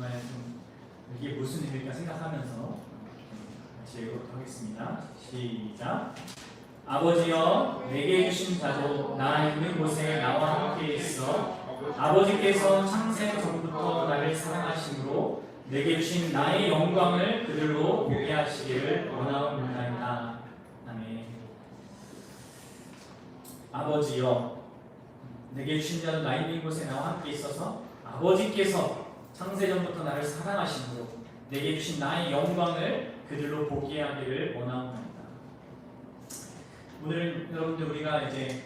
정말 좀 이게 무슨 의미일까 생각하면서 같이 읽도록 하겠습니다. 시작. 아버지여, 내게 주신 자도 나 있는 곳에 나와 함께 있어 아버지께서 창세 전부터 나를 사랑하심으로 내게 주신 나의 영광을 그들로 보게 하시기를 원하옵나이다. 아멘. 아버지여, 내게 주신 자도 나 있는 곳에 나와 함께 있어서 아버지께서 창세전부터 나를 사랑하심으로 내게 주신 나의 영광을 그들로 보게 하기를 원하옵나이다. 오늘 여러분들 우리가 이제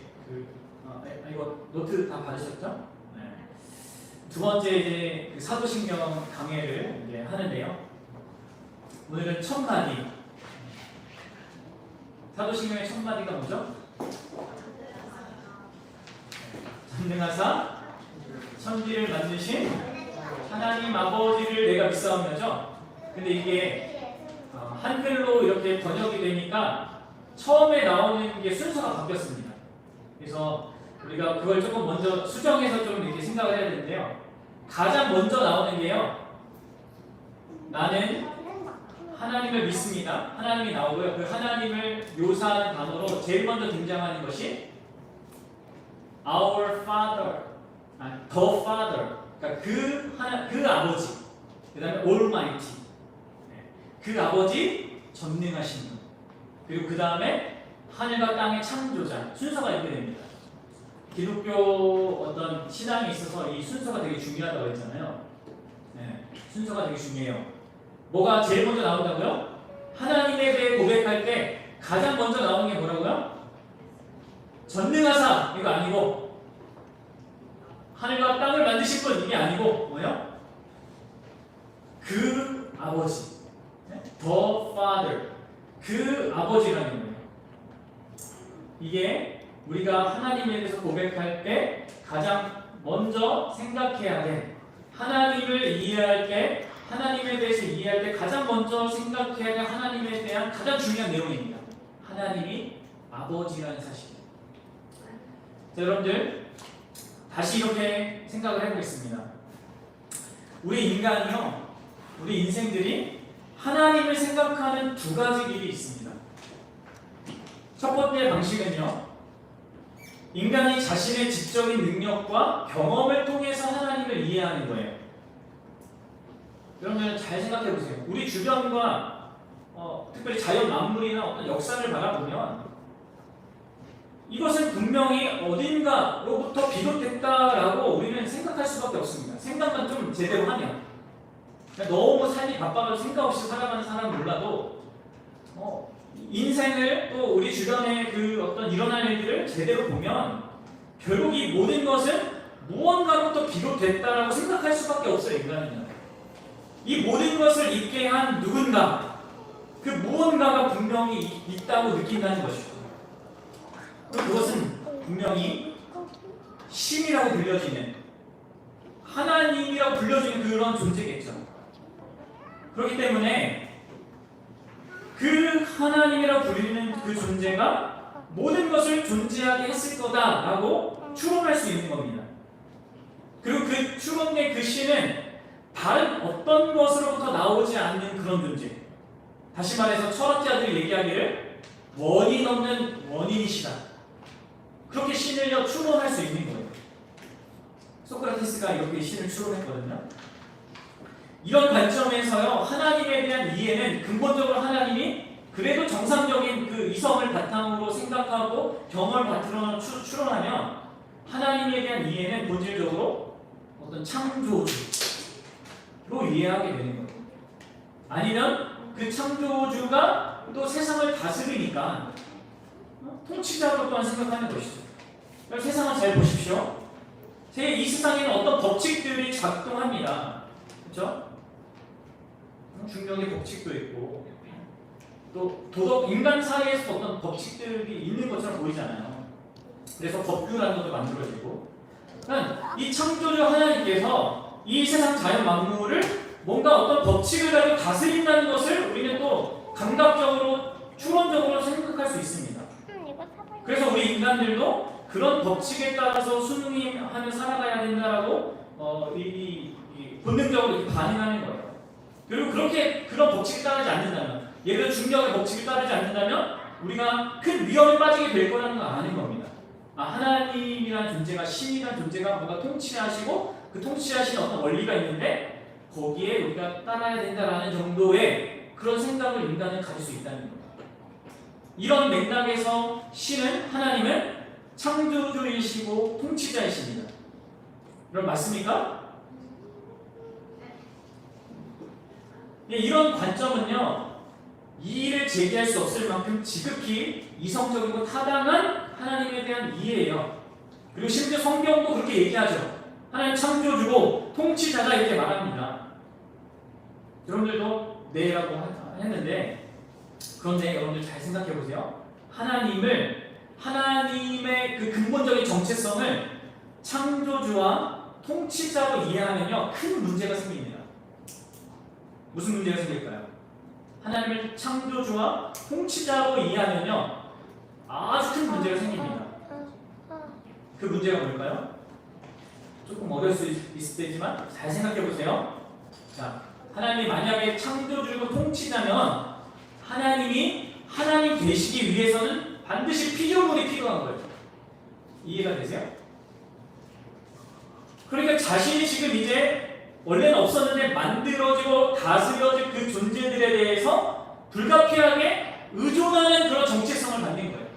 이거 노트 다 받으셨죠? 네. 두 번째 이제 사도신경 강해를 이제 하는데요. 오늘은 첫 마디. 사도신경의 첫 마디가 뭐죠? 전능하사 천지를 만드신 하나님 아버지를 내가 믿사옵냐죠. 근데 이게 한글로 이렇게 번역이 되니까 처음에 나오는 게 순서가 바뀌었습니다. 그래서 우리가 그걸 조금 먼저 수정해서 좀 이렇게 생각을 해야 되는데요. 가장 먼저 나오는 게요. 나는 하나님을 믿습니다. 하나님이 나오고요. 그 하나님을 묘사하는 단어로 제일 먼저 등장하는 것이 Our Father, The Father. 그러니까 그 아버지. 그다음에 Almighty. 그 아버지 전능하신 분. 그리고 그 다음에 하늘과 땅의 창조자. 순서가 이렇게 됩니다. 기독교 어떤 신앙에 있어서 이 순서가 되게 중요하다고 했잖아요. 네, 순서가 되게 중요해요. 뭐가 제일 먼저 나온다고요? 하나님에 대해 고백할 때 가장 먼저 나오는 게 뭐라고요? 전능하사 이거 아니고 하늘과 땅을 만드신 분 이게 아니고 뭐요? 그 아버지, The Father, 그 아버지라는 거예요. 이게 우리가 하나님에 대해서 고백할 때 가장 먼저 생각해야 돼. 하나님을 이해할 때, 하나님에 대해서 이해할 때 가장 먼저 생각해야 될 하나님에 대한 가장 중요한 내용입니다. 하나님이 아버지라는 사실. 자, 여러분들 다시 이렇게 생각을 해보겠습니다. 우리 인간이요, 우리 인생들이 하나님을 생각하는 두 가지 길이 있습니다. 첫 번째 방식은요, 인간이 자신의 지적인 능력과 경험을 통해서 하나님을 이해하는 거예요. 여러분 잘 생각해 보세요. 우리 주변과 특별히 자연 만물이나 어떤 역사를 바라보면 이것은 분명히 어딘가로부터 비롯됐다라고 우리는 생각할 수밖에 없습니다. 생각만 좀 제대로 하면. 그러니까 너무 삶이 바빠가지고 생각 없이 살아가는 사람은 몰라도 인생을 또 우리 주변의 그 어떤 일어날 일들을 제대로 보면 결국 이 모든 것은 무언가로부터 비롯됐다라고 생각할 수밖에 없어요. 인간은. 이 모든 것을 있게 한 누군가, 그 무언가가 분명히 있다고 느낀다는 것이죠. 그것은 분명히 신이라고 불려지는, 하나님이라고 불려지는 그런 존재겠죠. 그렇기 때문에 그 하나님이라고 불리는 그 존재가 모든 것을 존재하게 했을 거다라고 추론할 수 있는 겁니다. 그리고 그 추론의 그 신은 다른 어떤 것으로부터 나오지 않는 그런 존재. 다시 말해서 철학자들이 얘기하기를 원인 없는 원인이시다. 그렇게 신을 추론할 수 있는 거예요. 소크라테스가 이렇게 신을 추론했거든요. 이런 관점에서요, 하나님에 대한 이해는 근본적으로 하나님이 그래도 정상적인 그 이성을 바탕으로 생각하고 경험을 바탕으로 추론하면 하나님에 대한 이해는 본질적으로 어떤 창조주로 이해하게 되는 거예요. 아니면 그 창조주가 또 세상을 다스리니까 통치자로 또한 생각하는 것이죠. 세상을 잘 보십시오. 이 세상에는 어떤 법칙들이 작동합니다. 그렇죠? 중력의 법칙도 있고 또 인간 사이에서 어떤 법칙들이 있는 것처럼 보이잖아요. 그래서 법규라는 것도 만들어지고, 그러니까 이 창조주 하나님께서 이 세상 자연 만물을 뭔가 어떤 법칙을 가지고 다스린다는 것을 우리는 또 감각적으로 추론적으로 생각할 수 있습니다. 그래서 우리 인간들도 그런 법칙에 따라서 순응하며 살아가야 된다라고 본능적으로 이렇게 반응하는 거예요. 그리고 그렇게 그런 법칙을 따르지 않는다면, 예를 들어 중력의 법칙을 따르지 않는다면 우리가 큰 위험에 빠지게 될 거라는 걸 아는 겁니다. 하나님이라는 존재가, 신이라는 존재가 뭔가 통치하시고 그 통치하시는 어떤 원리가 있는데 거기에 우리가 따라야 된다라는 정도의 그런 생각을 인간은 가질 수 있다는 겁니다. 이런 맥락에서 신은, 하나님은 창조주이시고 통치자이십니다. 여러분 맞습니까? 이런 관점은요, 이의를 제기할 수 없을 만큼 지극히 이성적이고 타당한 하나님에 대한 이해예요. 그리고 심지어 성경도 그렇게 얘기하죠. 하나님 창조주고 통치자다 이렇게 말합니다. 여러분들도 네라고 했는데, 그런데 여러분들 잘 생각해 보세요. 하나님의 그 근본적인 정체성을 창조주와 통치자로 이해하면요, 큰 문제가 생깁니다. 무슨 문제가 생길까요? 하나님을 창조주와 통치자로 이해하면요, 아주 큰 문제가 생깁니다. 그 문제가 뭘까요? 조금 어려울 수 있을 때지만 잘 생각해 보세요. 자, 하나님이 만약에 창조주고 통치자면 하나님이 하나님 되시기 위해서는 반드시 피조물이 필요한 거예요. 이해가 되세요? 그러니까 자신이 지금 이제 원래는 없었는데 만들어지고 다스려질 그 존재들에 대해서 불가피하게 의존하는 그런 정체성을 만든 거예요.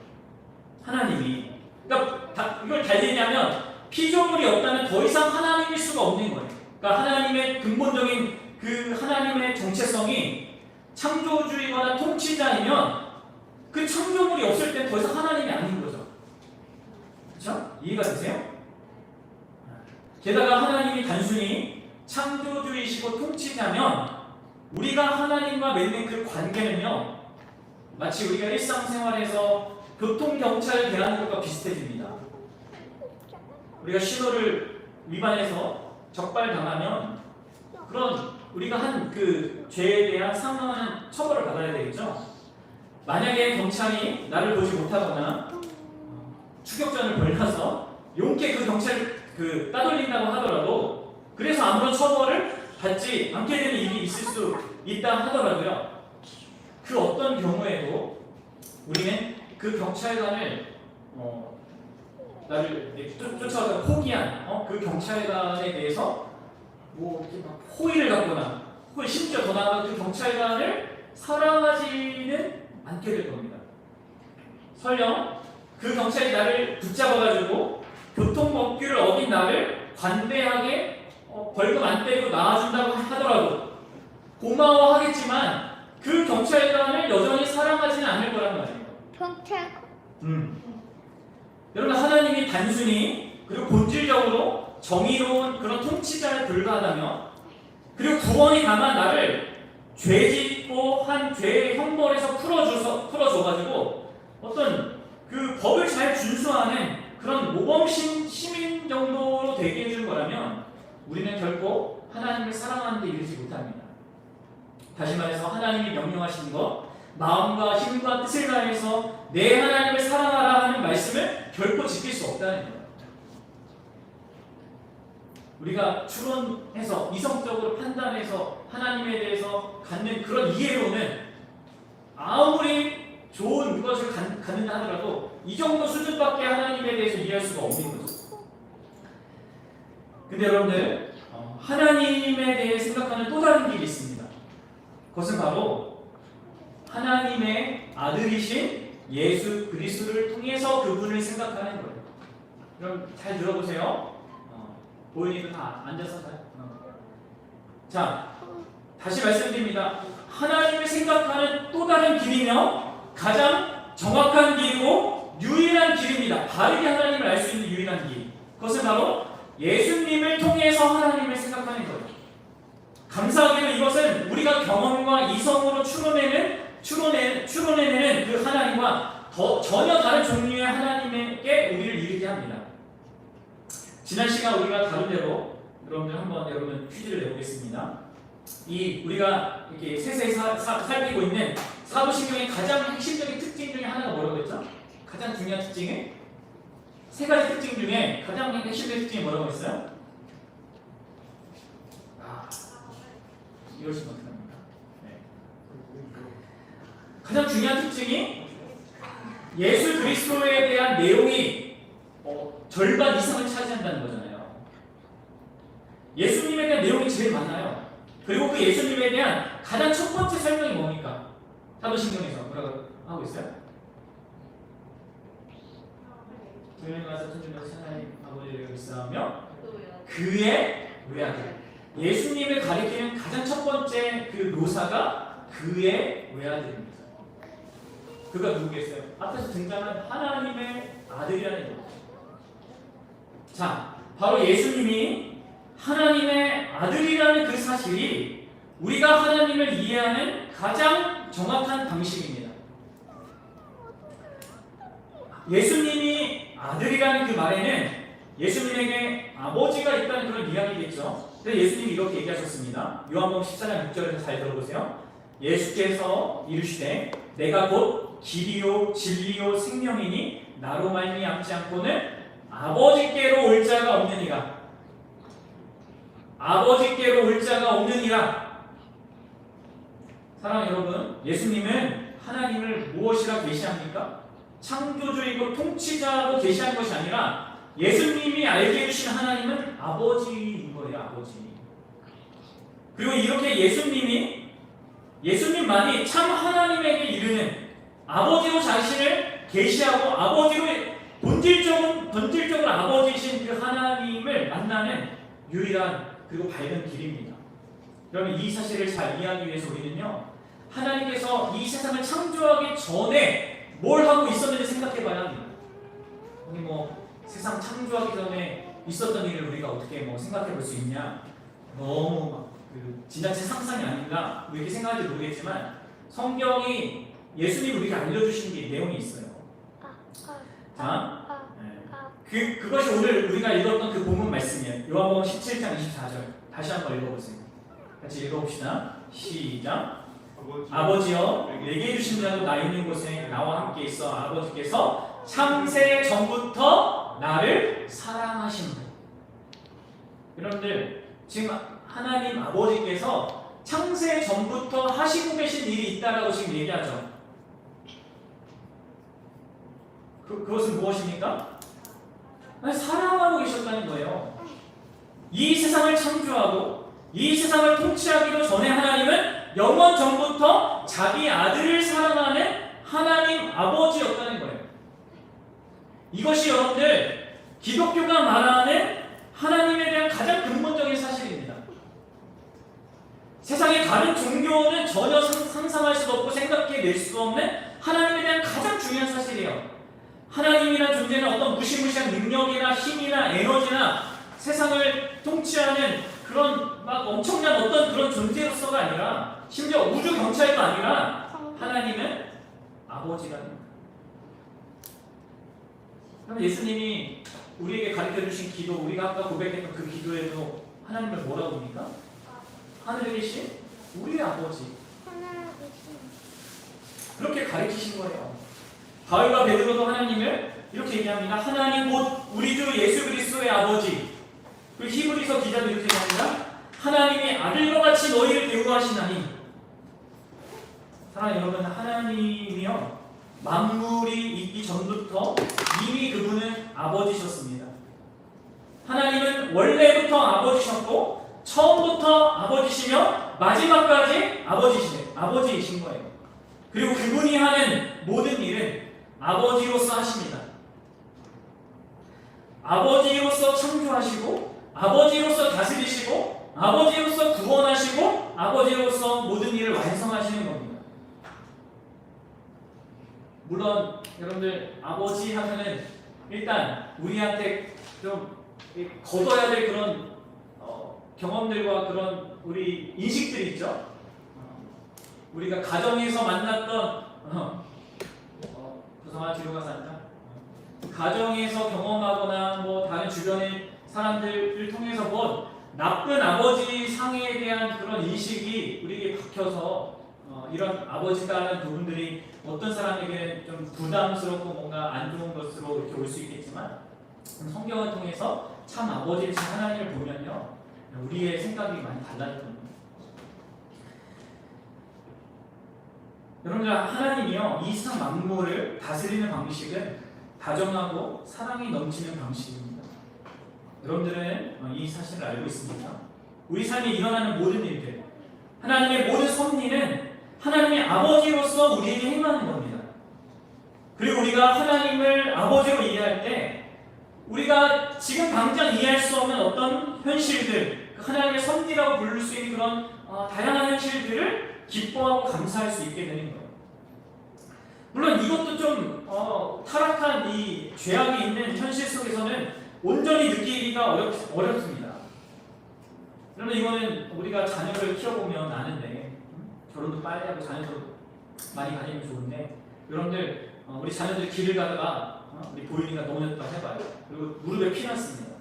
하나님이. 그러니까 이걸 달리냐면 피조물이 없다면 더 이상 하나님일 수가 없는 거예요. 그러니까 하나님의 근본적인 그 하나님의 정체성이 창조주이거나 통치자이면 그 창조물이 없을 땐 더 이상 하나님이 아닌 거죠. 그렇죠? 이해가 되세요? 게다가 하나님이 단순히 창조주이시고 통치자면 우리가 하나님과 맺는 그 관계는요, 마치 우리가 일상생활에서 교통경찰 대하는 것과 비슷해집니다. 우리가 신호를 위반해서 적발당하면 그런 우리가 한 그 죄에 대한 상응하는 처벌을 받아야 되겠죠. 만약에 경찰이 나를 보지 못하거나 추격전을 벌여서 용케 그 경찰을 따돌린다고 하더라도, 그래서 아무런 처벌을 받지 않게 되는 일이 있을 수 있다 하더라도요, 그 어떤 경우에도 우리는 그 경찰관을 나를 쫓아가다 포기한 그 경찰관에 대해서 뭐 이렇게 막 호의를 갖거나, 혹은 심지어 더 나아가 그 경찰관을 사랑하지는 않게 될 겁니다. 설령 그 경찰이 나를 붙잡아가지고 교통법규를 어긴 나를 관대하게 벌금 안 때리고 나와준다고 하더라도 고마워하겠지만 그 경찰관을 여전히 사랑하지는 않을 거란 말이에요. 여러분, 하나님이 단순히 그리고 본질적으로 정의로운 그런 통치자에 불과하다면, 그리고 구원이 당한 나를 죄짓고 한 죄의 형벌에서 풀어줘가지고 어떤 그 법을 잘 준수하는 그런 모범신 시민 정도로 되게 해주는 거라면 우리는 결코 하나님을 사랑하는 데 이르지 못합니다. 다시 말해서 하나님이 명령하신 것, 마음과 힘과 뜻을 다해서 내 하나님을 사랑하라 하는 말씀을 결코 지킬 수 없다는 거예요. 우리가 추론해서 이성적으로 판단해서 하나님에 대해서 갖는 그런 이해로는 아무리 좋은 것을 갖는다 하더라도 이 정도 수준밖에 하나님에 대해서 이해할 수가 없는 거죠. 근데 여러분들, 하나님에 대해 생각하는 또 다른 길이 있습니다. 그것은 바로 하나님의 아들이신 예수 그리스도를 통해서 그분을 생각하는 거예요. 그럼 잘 들어보세요. 보이니까 다 앉아서 자, 다시 말씀드립니다. 하나님을 생각하는 또 다른 길이며 가장 정확한 길이고 유일한 길입니다. 바르게 하나님을 알 수 있는 유일한 길. 그것은 바로 예수님을 통해서 하나님을 생각하는 거예요. 감사하게도 이것은 우리가 경험과 이성으로 추론해내는 그 하나님과 전혀 다른 종류의 하나님에게 우리를 이르게 합니다. 지난 시간 우리가 다룬 대로 여러분 퀴즈를 내보겠습니다. 우리가 이렇게 세세히 살피고 있는 사도신경의 가장 핵심적인 특징 중에 하나가 뭐라고 했죠? 가장 중요한 특징은 세 가지 특징 중에 가장 핵심적인 특징이 뭐라고 했어요? 이러시면 어떡합니까? 네. 가장 중요한 특징이 예수 그리스도에 대한 내용이 절반 이상을 차지한다는 거잖아요. 예수님에 대한 내용이 제일 많아요. 그리고 그 예수님에 대한 가장 첫 번째 설명이 뭡니까? 사도신경에서 뭐라고 하고 있어요? 주님 가서 천주께서 하나님 아버지를 의지하며 그의 외아들. 예수님을 가리키는 가장 첫 번째 그 묘사가 그의 외아들입니다. 그가 누구겠어요? 앞에서 등장한 하나님의 아들이라는 거죠. 자, 바로 예수님이 하나님의 아들이라는 그 사실이 우리가 하나님을 이해하는 가장 정확한 방식입니다. 예수님이 아들이라는 그 말에는 예수님에게 아버지가 있다는 그런 이야기겠죠. 근데 예수님이 이렇게 얘기하셨습니다. 요한복음 14장 6절에서 잘 들어보세요. 예수께서 이르시되 내가 곧 길이요 진리요 생명이니 나로 말미암지 않고는 아버지께로 올 자가 없느니라. 아버지께로 올 자가 없느니라. 사랑하는 여러분, 예수님은 하나님을 무엇이라 계시합니까? 창조주이고 통치자로 계시한 것이 아니라 예수님이 알게 해주신 하나님은 아버지인 거예요. 아버지. 그리고 이렇게 예수님만이 참 하나님에게 이르는 아버지로 자신을 계시하고 아버지로 본질적으로 아버지이신 그 하나님을 만나는 유일한 그리고 밝은 길입니다. 그러면 이 사실을 잘 이해하기 위해서 우리는요, 하나님께서 이 세상을 창조하기 전에 뭘 하고 있었는지 생각해 봐야 합니다. 우리 세상 창조하기 전에 있었던 일을 우리가 어떻게 생각해 볼 수 있냐? 너무 지나친 상상이 아닌가? 이렇게 생각할지 모르겠지만 성경이 예수님이 우리가 알려주신 게 내용이 있어요. 자, 그것이 오늘 우리가 읽었던 그 본문 말씀이에요. 요한복음 17장 24절. 다시 한번 읽어보세요. 같이 읽어봅시다. 시작. 아버지여 내게 주신 자도 나 있는 곳에 나와 함께 있어 아버지께서 창세 전부터 나를 사랑하신다. 여러분들 지금 하나님 아버지께서 창세 전부터 하시고 계신 일이 있다라고 지금 얘기하죠. 그것은 무엇입니까? 사랑하고 계셨다는 거예요. 이 세상을 창조하고 이 세상을 통치하기도 전에 하나님은 영원 전부터 자기 아들을 사랑하는 하나님 아버지였다는 거예요. 이것이 여러분들 기독교가 말하는 하나님에 대한 가장 근본적인 사실입니다. 세상의 다른 종교는 전혀 상상할 수도 없고 생각해낼 수 없는 하나님에 대한 가장 중요한 사실이에요. 하나님이란 존재는 어떤 무시무시한 능력이나 힘이나 에너지나 세상을 통치하는 그런 엄청난 어떤 그런 존재로서가 아니라 심지어 우주 경찰도 아니라 하나님은 아버지라는 거예요. 그럼 예수님이 우리에게 가르쳐주신 기도, 우리가 아까 고백했던 그 기도에도 하나님을 뭐라고 합니까? 하늘에 계신 우리의 아버지. 그렇게 가르치신 거예요. 바울과 베드로도 하나님을 이렇게 얘기합니다. 하나님 곧 우리 주 예수 그리스도의 아버지. 그리고 히브리서 기자도 이렇게 얘기합니다. 하나님이 아들과 같이 너희를 대우하시나니. 사랑하는 여러분, 하나님이요 만물이 있기 전부터 이미 그분은 아버지셨습니다. 하나님은 원래부터 아버지셨고 처음부터 아버지시며 마지막까지 아버지이신 거예요. 그리고 그분이 하는 모든 일은 아버지로서 하십니다. 아버지로서 창조하시고 아버지로서 다스리시고 아버지로서 구원하시고 아버지로서 모든 일을 완성하시는 겁니다. 물론 여러분들 아버지 하면은 일단 우리한테 좀 거둬야 될 그런 경험들과 그런 우리 인식들이 있죠. 우리가 가정에서 만났던 구성아 뒤로 가서 앉아. 가정에서 경험하거나 다른 주변의 사람들을 통해서 본 나쁜 아버지 상에 대한 그런 인식이 우리에게 박혀서 이런 아버지다라는 부분들이 어떤 사람에게는 좀 부담스럽고 뭔가 안 좋은 것으로 이렇게 올 수 있겠지만 성경을 통해서 참 아버지, 참 하나님을 보면요, 우리의 생각이 많이 달라졌던 거예요. 여러분들, 하나님이요 이 세상 만물을 다스리는 방식은 다정하고 사랑이 넘치는 방식입니다. 여러분들은 이 사실을 알고 있습니까? 우리 삶에 일어나는 모든 일들, 하나님의 모든 섭리는 하나님의 아버지로서 우리에게 행하는 겁니다. 그리고 우리가 하나님을 아버지로 이해할 때 우리가 지금 당장 이해할 수 없는 어떤 현실들, 하나님의 섭리라고 부를 수 있는 그런 다양한 현실들을 기뻐하고 감사할 수 있게 되는 거예요. 물론 이것도 좀 타락한 이 죄악이 있는 현실 속에서는 온전히 느끼기가 어렵습니다. 그러면 이거는 우리가 자녀를 키워보면 아는데, 결혼도 빨리 하고 자녀도 많이 가지면 좋은데, 여러분들 우리 자녀들이 길을 가다가 우리 보일이가 넘어졌다고 해봐요. 그리고 무릎에 피 났습니다.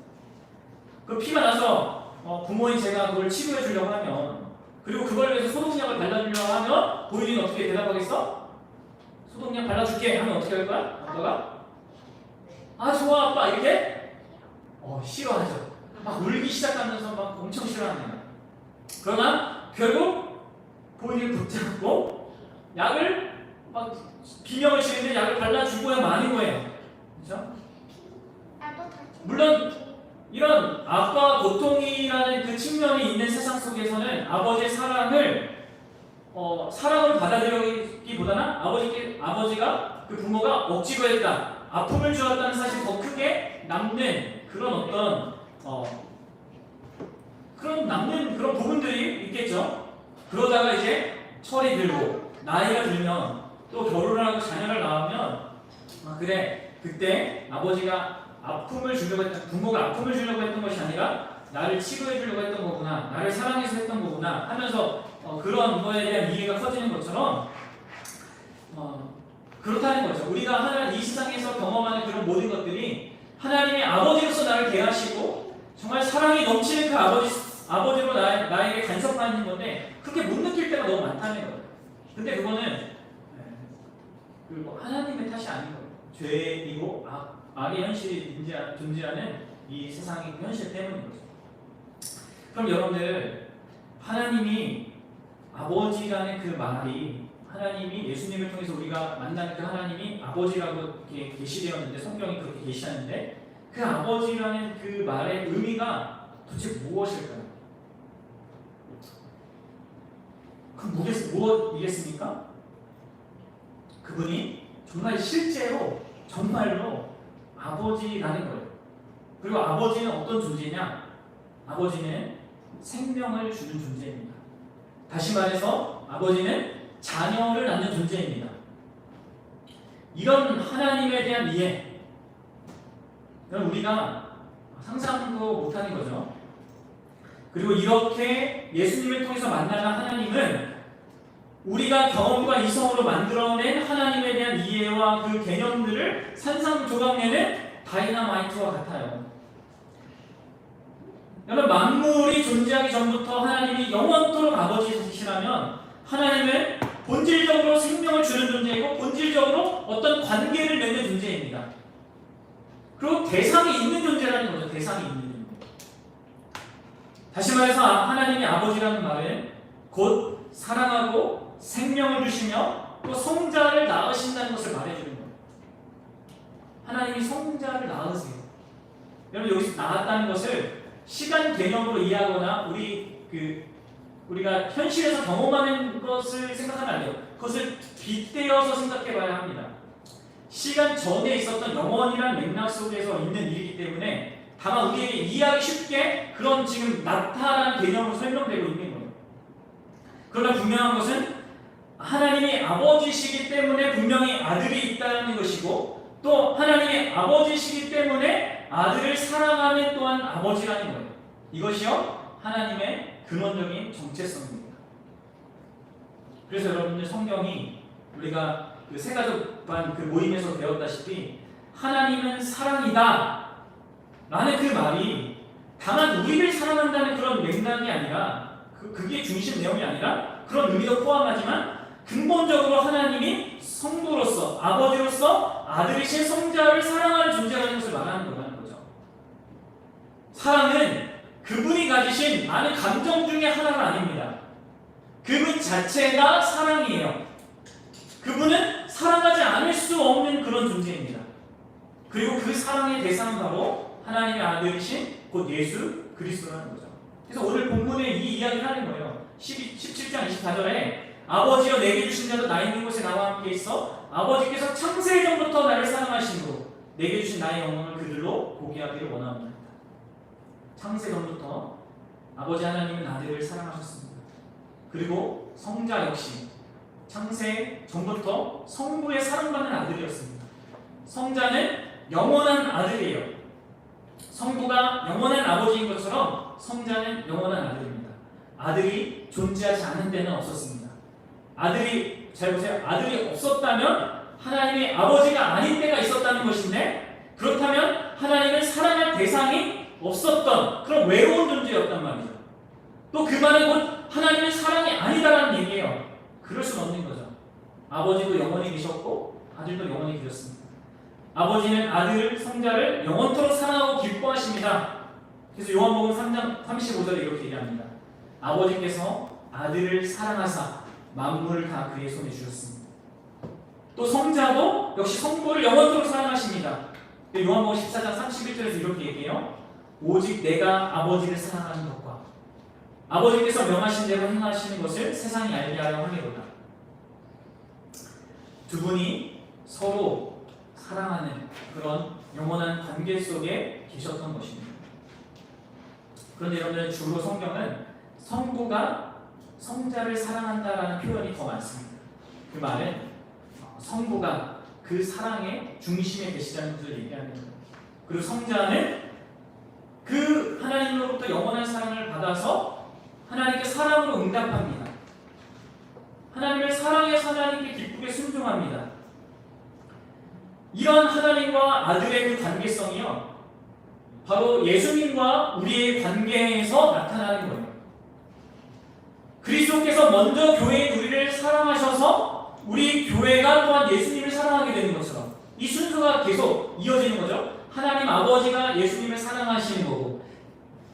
그 피가 나서 부모인 제가 그걸 치료해 주려고 하면, 그리고 그걸 위해서 소독약을 발라주려고 하면 보일이는 어떻게 대답하겠어? 소독약 발라줄게 하면 어떻게 할 거야? 아빠가? 아 좋아 아빠 이렇게? 싫어하죠. 막 울기 시작하면서 막 엄청 싫어하네요. 그러나 결국 보일이를 붙잡고 약을 막 비명을 지르는데 약을 발라주고야 마는 거예요. 그렇죠? 물론 이런 아빠 고통이라는 그 측면이 있는 세상 속에서는 아버지의 사랑을 받아들이기보다는 아버지가 그 부모가 억지로 했다, 아픔을 주었다는 사실 더 크게 남는 그런 어떤 그런 부분들이 있겠죠. 그러다가 이제 철이 들고 나이가 들면 또 결혼을 하고 자녀를 낳으면 그래 그때 아버지가 아픔을 주려고 했던, 부모가 아픔을 주려고 했던 것이 아니라 나를 치료해 주려고 했던 거구나, 나를 사랑해서 했던 거구나 하면서 그런 거에 대한 이해가 커지는 것처럼 그렇다는 거죠. 우리가 이 세상에서 경험하는 그런 모든 것들이 하나님의 아버지로서 나를 대하시고 정말 사랑이 넘치는 그 아버지로 나에게 간섭하는 건데, 그렇게 못 느낄 때가 너무 많다는 거예요. 근데 그거는 하나님의 탓이 아닌 거예요. 죄이고 악의 현실이 존재하는 이 세상의 현실 때문인 거죠. 그럼 여러분들, 하나님이 아버지라는 그 말이, 하나님이 예수님을 통해서 우리가 만나는 그 하나님이 아버지라고 이렇게 계시되었는데, 성경이 그렇게 계시하는데, 그 아버지라는 그 말의 의미가 도대체 무엇일까요? 그 무엇이겠습니까? 그분이 정말 실제로 정말로 아버지라는 거예요. 그리고 아버지는 어떤 존재냐? 아버지는 생명을 주는 존재입니다. 다시 말해서 아버지는 자녀를 낳는 존재입니다. 이런 하나님에 대한 이해, 우리가 상상도 못하는 거죠. 그리고 이렇게 예수님을 통해서 만나는 하나님은 우리가 경험과 이성으로 만들어낸 하나님에 대한 이해와 그 개념들을 산산조각내는 다이나마이트와 같아요. 여러분, 만물이 존재하기 전부터 하나님이 영원토록 아버지이시라면 하나님은 본질적으로 생명을 주는 존재이고 본질적으로 어떤 관계를 맺는 존재입니다. 그리고 대상이 있는 존재라는 거죠. 대상이 있는 존재. 다시 말해서 하나님이 아버지라는 말은 곧 사랑하고 생명을 주시며 또 성자를 낳으신다는 것을 말해주는 거예요. 하나님이 성자를 낳으세요. 여러분, 여기서 낳았다는 것을 시간 개념으로 이해하거나 우리가 현실에서 경험하는 것을 생각하면 안 돼요. 그것을 빗대어서 생각해봐야 합니다. 시간 전에 있었던 영원이라는 맥락 속에서 있는 일이기 때문에 다만 우리에게 이해하기 쉽게 그런 지금 나타난 개념으로 설명되고 있는 거예요. 그러나 분명한 것은 하나님이 아버지시기 때문에 분명히 아들이 있다는 것이고, 또 하나님이 아버지시기 때문에 아들을 사랑하는 또한 아버지라는 거예요. 이것이요 하나님의 근원적인 정체성입니다. 그래서 여러분들, 성경이 우리가 그 세가족반 그 모임에서 배웠다시피 하나님은 사랑이다 라는 그 말이 다만 우리를 사랑한다는 그런 맥락이 아니라, 그게 중심 내용이 아니라 그런 의미도 포함하지만 근본적으로 하나님이 성부로서, 아버지로서 아들이신 성자를 사랑하는 존재라는 것을 말하는 거라는 거죠. 사랑은 그 그분이 가지신 많은 감정 중에 하나가 아닙니다. 그분 자체가 사랑이에요. 그분은 사랑하지 않을 수 없는 그런 존재입니다. 그리고 그 사랑의 대상은 바로 하나님의 아들이신 곧 예수 그리스도라는 거죠. 그래서 오늘 본문에 이 이야기를 하는 거예요. 17장 24절에 아버지여 내게 주신 자도 나 있는 곳에 나와 함께 있어 아버지께서 창세 전부터 나를 사랑하심으로 내게 주신 나의 영광을 그들로 보게 하기를 원합니다. 창세 전부터 아버지 하나님은 아들을 사랑하셨습니다. 그리고 성자 역시 창세 전부터 성부의 사랑받는 아들이었습니다. 성자는 영원한 아들이에요. 성부가 영원한 아버지인 것처럼 성자는 영원한 아들입니다. 아들이 존재하지 않은 때는 없었습니다. 아들이, 잘 보세요. 아들이 없었다면 하나님의 아버지가 아닌 때가 있었다는 것인데, 그렇다면 하나님은 사랑할 대상이 없었던 그런 외로운 존재였단 말이죠. 또 그 말은 곧 하나님은 사랑이 아니다라는 얘기예요. 그럴 수는 없는 거죠. 아버지도 영원히 계셨고 아들도 영원히 계셨습니다. 아버지는 아들을, 성자를 영원토록 사랑하고 기뻐하십니다. 그래서 요한복음 3장 35절에 이렇게 얘기합니다. 아버지께서 아들을 사랑하사 만물을 다 그의 손에 주셨습니다. 또 성자도 역시 성부를 영원토록 사랑하십니다. 요한복음 14장 31절에서 이렇게 얘기해요. 오직 내가 아버지를 사랑하는 것과 아버지께서 명하신 대로 행하시는 것을 세상이 알게 하려 함이로다. 두 분이 서로 사랑하는 그런 영원한 관계 속에 계셨던 것입니다. 그런데 여러분들 주로 성경은 성부가 성자를 사랑한다라는 표현이 더 많습니다. 그 말은 성부가 그 사랑의 중심에 계시다는 것을 얘기하는 거예요. 그리고 성자는 그 하나님으로부터 영원한 사랑을 받아서 하나님께 사랑으로 응답합니다. 하나님을 사랑해서 하나님께 기쁘게 순종합니다. 이런 하나님과 아들의 그 관계성이요, 바로 예수님과 우리의 관계에서 나타나는 거예요. 그리스도께서 먼저 교회인 우리를 사랑하셔서 우리 교회가 또한 예수님을 사랑하게 되는 것처럼 이 순서가 계속 이어지는 거죠. 하나님 아버지가 예수님을 사랑하시는 거고,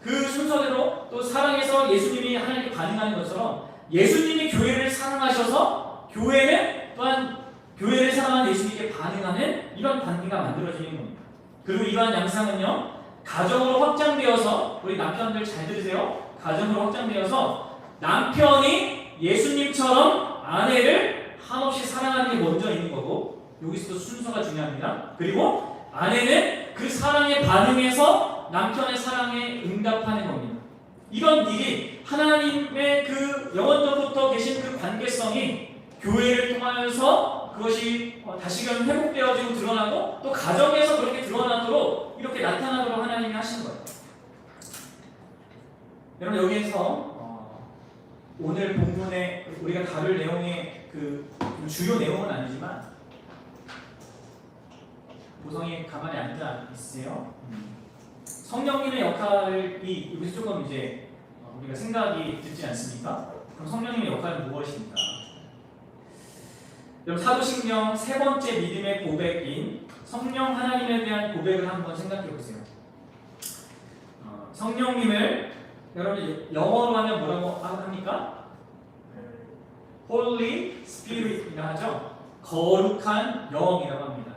그 순서대로 또 사랑해서 예수님이 하나님께 반응하는 것처럼 예수님이 교회를 사랑하셔서 교회는 또한 교회를 사랑하는 예수님께 반응하는 이런 관계가 만들어지는 겁니다. 그리고 이러한 양상은요, 가정으로 확장되어서, 우리 남편들 잘 들으세요. 가정으로 확장되어서 남편이 예수님처럼 아내를 한없이 사랑하는 게 먼저 있는 거고, 여기서도 순서가 중요합니다. 그리고 아내는 그 사랑에 반응해서 남편의 사랑에 응답하는 겁니다. 이런 일이 하나님의 그 영원전부터 계신 그 관계성이 교회를 통하여서 그것이 다시금 회복되어지고 드러나고 또 가정에서 그렇게 드러나도록 이렇게 나타나도록 하나님이 하신 거예요. 여러분, 여기에서 오늘 본문에 우리가 다룰 내용의 그 주요 내용은 아니지만, 보성이 가만히 앉아 있으세요. 성령님의 역할이 여기서 조금 이제 우리가 생각이 듣지 않습니까? 그럼 성령님의 역할은 무엇입니까? 여러분, 사도신경 세 번째 믿음의 고백인 성령 하나님에 대한 고백을 한번 생각해 보세요. 성령님을 여러분 영어로 하면 뭐라고 합니까? Holy Spirit이라 하죠. 거룩한 영이라고 합니다.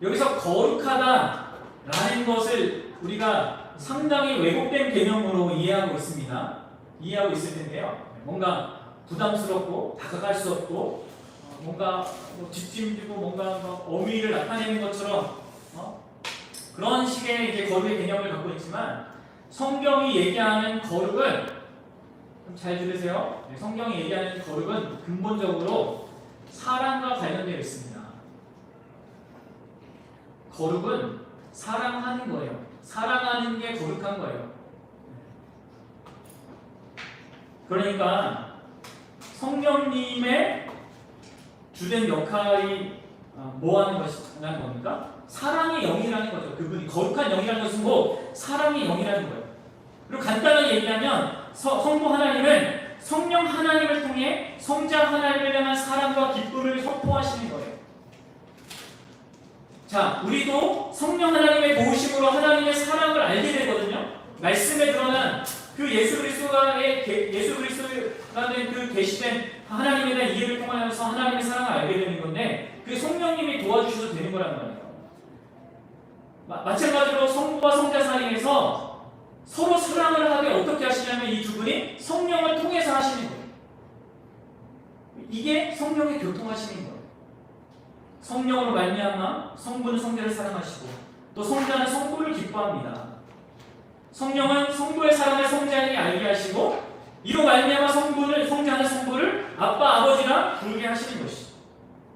여기서 거룩하다라는 것을 우리가 상당히 왜곡된 개념으로 이해하고 있습니다. 이해하고 있을 텐데요. 뭔가 부담스럽고 다가갈 수 없고 뭔가 뒷짐지고 뭔가 어미를 나타내는 것처럼 그런 식의 이제 거룩의 개념을 갖고 있지만, 성경이 얘기하는 거룩은, 좀 잘 들으세요. 성경이 얘기하는 거룩은 근본적으로 사랑과 관련되어 있습니다. 거룩은 사랑하는 거예요. 사랑하는 게 거룩한 거예요. 그러니까 성령님의 주된 역할이 뭐 하는 것이라는 겁니까? 사랑의 영이라는 거죠. 그분이 거룩한 영이라는 것은 뭐 사랑의 영이라는 거예요. 그리고 간단하게 얘기하면 성부 하나님은 성령 하나님을 통해 성자 하나님을 향한 사랑과 기쁨을 선포하시는 거예요. 자, 우리도 성령 하나님의 도우심으로 하나님의 사랑을 알게 되거든요. 말씀에 드러난 그 예수 그리스도라는 그 계시된 하나님에 대한 이해를 통하여서 하나님의 사랑을 알게 되는 건데 그게 성령님이 도와주셔도 되는 거란 말이에요. 마찬가지로 성부와 성자 사이에서 서로 사랑을 하게 어떻게 하시냐면 이 두 분이 성령을 통해서 하시는 거예요. 이게 성령의 교통하시는 거예요. 성령으로 말미암아 성부는 성자를 사랑하시고 또 성자는 성부를 기뻐합니다. 성령은 성부의 사랑을 성자에게 알게 하시고 이로 말미암아 성자는 성부를 아빠 아버지라 부르게 하시는 것이죠.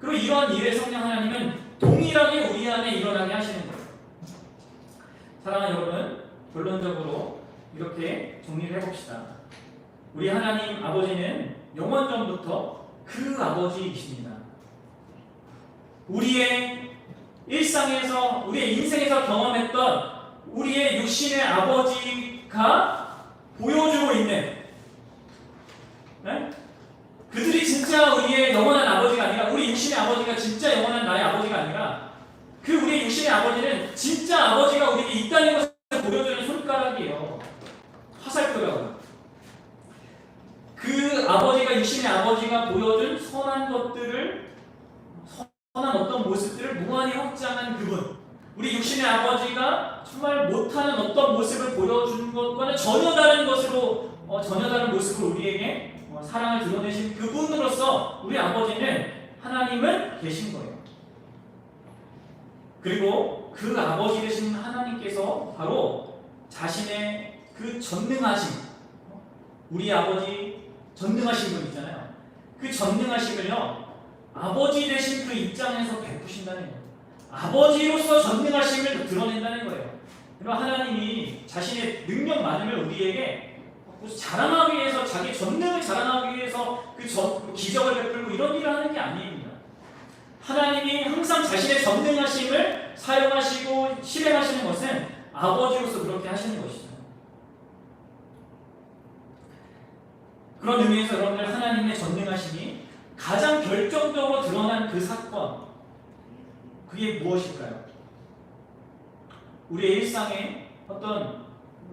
그리고 이러한 일을 성령 하나님은 동일하게 우리 안에 일어나게 하시는 거예요. 사랑하는 여러분, 결론적으로 이렇게 정리를 해봅시다. 우리 하나님 아버지는 영원전부터 그 아버지이십니다. 우리의 일상에서 우리의 인생에서 경험했던 우리의 육신의 아버지가 보여주고 있는 그들이 진짜 우리의 영원한 아버지가 아니라 우리 육신의 아버지가 진짜 영원한 나의 아버지가 아니라 그 우리의 육신의 아버지는 진짜 아버지가 우리에게 있다는 것을 보여주는 손가락이에요. 화살표라고. 그 아버지가 육신의 아버지가 보여준 선한 것들을 선한 어떤 모습들을 무한히 확장한 그분 우리 육신의 아버지가 정말 못하는 어떤 모습을 보여준 것과는 전혀 다른 모습을 우리에게 사랑을 드러내신 그분으로서 우리 아버지는 하나님은 계신 거예요. 그리고 그 아버지 되신 하나님께서 바로 자신의 그 전능하심 우리 아버지 전능하신 분 있잖아요. 그 전능하심을요 아버지 되신 그 입장에서 베푸신다는 거예요. 아버지로서 전능하심을 드러낸다는 거예요. 그러니까 하나님이 자신의 능력만을 우리에게 자랑하기 위해서 자기 전능을 자랑하기 위해서 그 기적을 베풀고 이런 일을 하는 게 아닙니다. 하나님이 항상 자신의 전능하심을 사용하시고 실행하시는 것은 아버지로서 그렇게 하시는 것이죠. 그런 의미에서 여러분들 하나님의 전능하심이 가장 결정적으로 드러난 그 사건 그게 무엇일까요? 우리의 일상에 어떤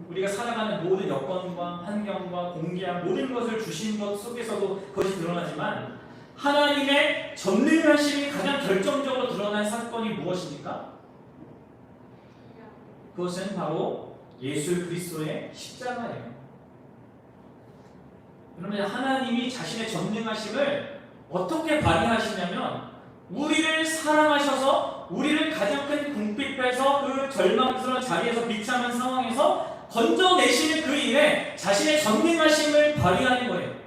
우리가 살아가는 모든 여건과 환경과 공기와 모든 것을 주신 것 속에서도 그것이 드러나지만 하나님의 전능하심이 가장 결정적으로 드러난 사건이 무엇입니까? 그것은 바로 예수 그리스도의 십자가예요. 그러면 하나님이 자신의 전능하심을 어떻게 발휘하시냐면 우리를 사랑하셔서 우리를 가장 큰 궁핍에서 그 절망스러운 자리에서 비참한 상황에서 건져내시는 그 일에 자신의 전능하심을 발휘하는 거예요.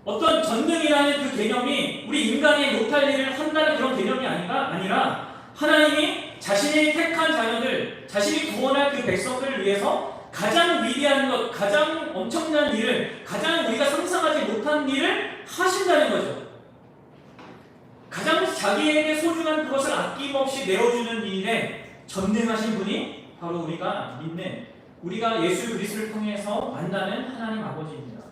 어떤 전능이라는 그 개념이 우리 인간이 못할 일을 한다는 그런 개념이 아니라 하나님이 자신이 택한 자녀들, 자신이 구원할 그 백성들을 위해서 가장 위대한 것, 가장 엄청난 일을, 가장 우리가 상상하지 못한 일을 하신다는 거죠. 가장 자기에게 소중한 그것을 아낌없이 내어주는 일에 전능하신 분이 바로 우리가 믿는 우리가 예수 그리스도를 통해서 만나는 하나님 아버지입니다.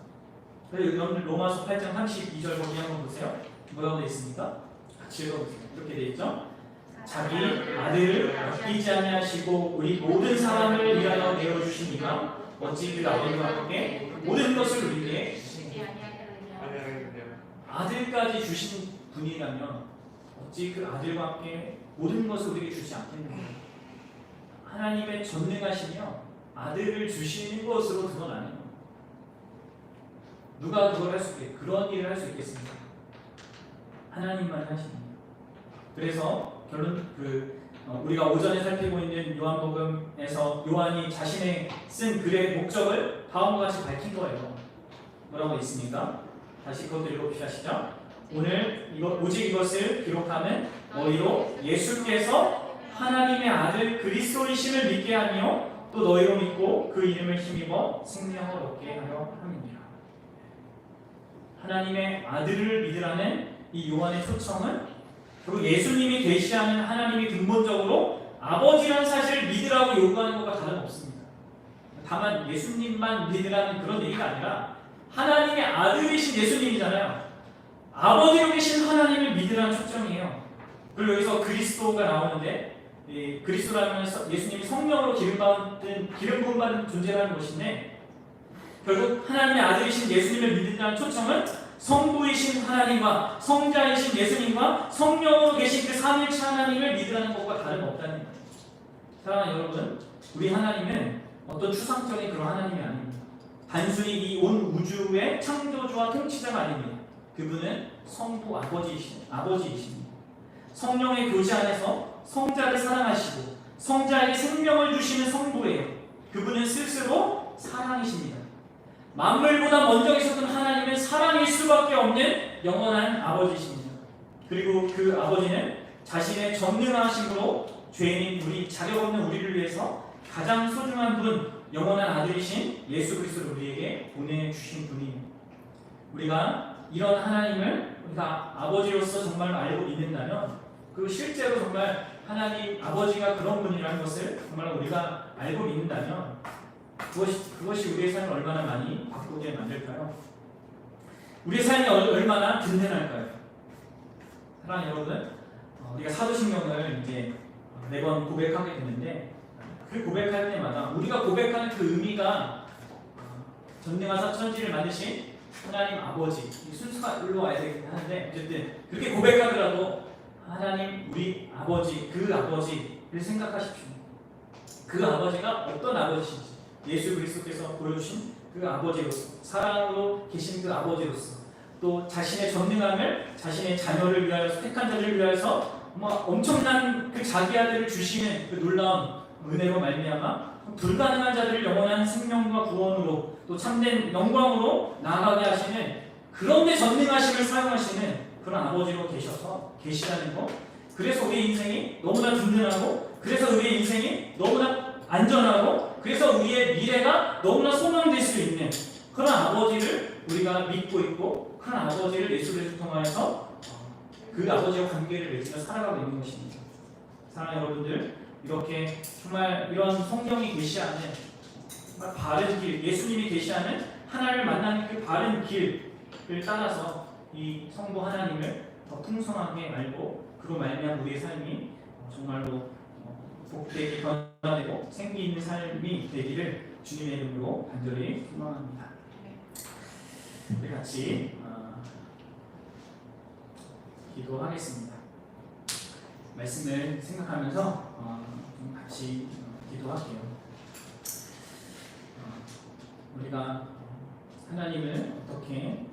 그래서 여러분들 로마서 8장 32절 거기 한번 보세요. 뭐라고 되어 있습니까? 같이 읽어보세요. 이렇게 되어 있죠. 자기 아들을 아끼지 아니하시고 우리 모든 사람을 위하여 내어주시니까 어찌 그 아버지와 함께 모든 것을 우리에게 아들까지 주신 분이라면 어찌 그 아들과 함께 모든 것을 우리에게 주지 않겠는가. 하나님의 전능하시며 아들을 주시는 것으로 드러나는 거예요. 누가 그걸 할 수 있겠어요? 그런 일을 할 수 있겠습니까? 하나님만 하십니다. 그래서 결론 우리가 오전에 살피고 있는 요한복음에서 요한이 자신의 쓴 글의 목적을 다음과 같이 밝힌 거예요. 뭐라고 있습니까? 다시 그것도 읽어보시죠. 오늘 오직 이것을 기록하는 너희로 예수께서 하나님의 아들 그리스도이심을 믿게 하며 또 너희로 믿고 그 이름을 힘입어 생명을 얻게 하려 함이니라. 하나님의 아들을 믿으라는 이 요한의 초청은 그리고 예수님이 계시하는 하나님이 근본적으로 아버지라는 사실을 믿으라고 요구하는 것과 다름없습니다. 다만 예수님만 믿으라는 그런 얘기가 아니라 하나님의 아들이신 예수님이잖아요. 아버지로 계신 하나님을 믿으라는 초청이에요. 그리고 여기서 그리스도가 나오는데 그리스도라는 예수님이 성령으로 기름 부음 받은 존재라는 것인데, 결국 하나님의 아들이신 예수님을 믿는다는 초청은 성부이신 하나님과 성자이신 예수님과 성령으로 계신 그 삼일체 하나님을 믿으라는 것과 다름없다는 거예요. 사랑하는 여러분, 우리 하나님은 어떤 추상적인 그런 하나님이 아닙니다. 단순히 이 온 우주의 창조주와 통치자가 아닙니다. 그분은 성부 아버지이십니다. 성령의 교제 안에서 성자를 사랑하시고 성자에게 생명을 주시는 성부예요. 그분은 스스로 사랑이십니다. 만물보다 먼저 계셨던 하나님은 사랑일 수밖에 없는 영원한 아버지이십니다. 그리고 그 아버지는 자신의 전능하심으로 죄인인 우리, 자격 없는 우리를 위해서 가장 소중한 분, 영원한 아들이신 예수 그리스도를 우리에게 보내주신 분이에요. 우리가 이런 하나님을 우리가 아버지로서 정말 알고 믿는다면, 그리고 실제로 정말 하나님 아버지가 그런 분이라는 것을 정말 우리가 알고 믿는다면, 그것이 우리의 삶을 얼마나 많이 바꾸게 만들까요? 우리의 삶이 얼마나 든든할까요? 사랑하는 여러분, 우리가 사도신경을 이제 매번 고백하게 되는데, 그 고백할 때마다 우리가 고백하는 그 의미가 전능하사 천지를 만드신 하나님 아버지, 이 순서가 일로 와야 되긴 하는데, 어쨌든 그렇게 고백하더라도 하나님 우리 아버지, 그 아버지를 생각하십시오. 그 아버지가 어떤 아버지신지, 예수 그리스도께서 보여주신 그 아버지로서, 사랑으로 계신 그 아버지로서, 또 자신의 전능함을 자신의 자녀를 위하여서, 택한 자들을 위하여서 엄청난 그 자기 아들을 주시는 그 놀라운 은혜로 말미암아 불가능한 자들을 영원한 생명과 구원으로, 또 참된 영광으로 나아가게 하시는, 그런데 전능하심을 사용하시는 그런 아버지로 계시다는 것. 그래서 우리의 인생이 너무나 든든하고, 그래서 우리의 인생이 너무나 안전하고, 그래서 우리의 미래가 너무나 소망될 수 있는 그런 아버지를 우리가 믿고 있고, 그런 아버지를 예수 그리스도를 통하여서 그 아버지와 관계를 맺으며 살아가고 있는 것입니다. 사랑하는 여러분들, 이렇게 정말 이런 성경이 계시하는 정말 바른 길, 예수님이 계시하는 하나님을 만나는 그 바른 길을 따라서 이 성부 하나님을 더 풍성하게 알고, 그로 말미암아 우리의 삶이 정말로 복되게 변화되고 생기 있는 삶이 되기를 주님의 이름으로 간절히 소망합니다. 우리 같이 기도하겠습니다. 말씀을 생각하면서 좀 같이 기도할게요. 우리가 하나님을 어떻게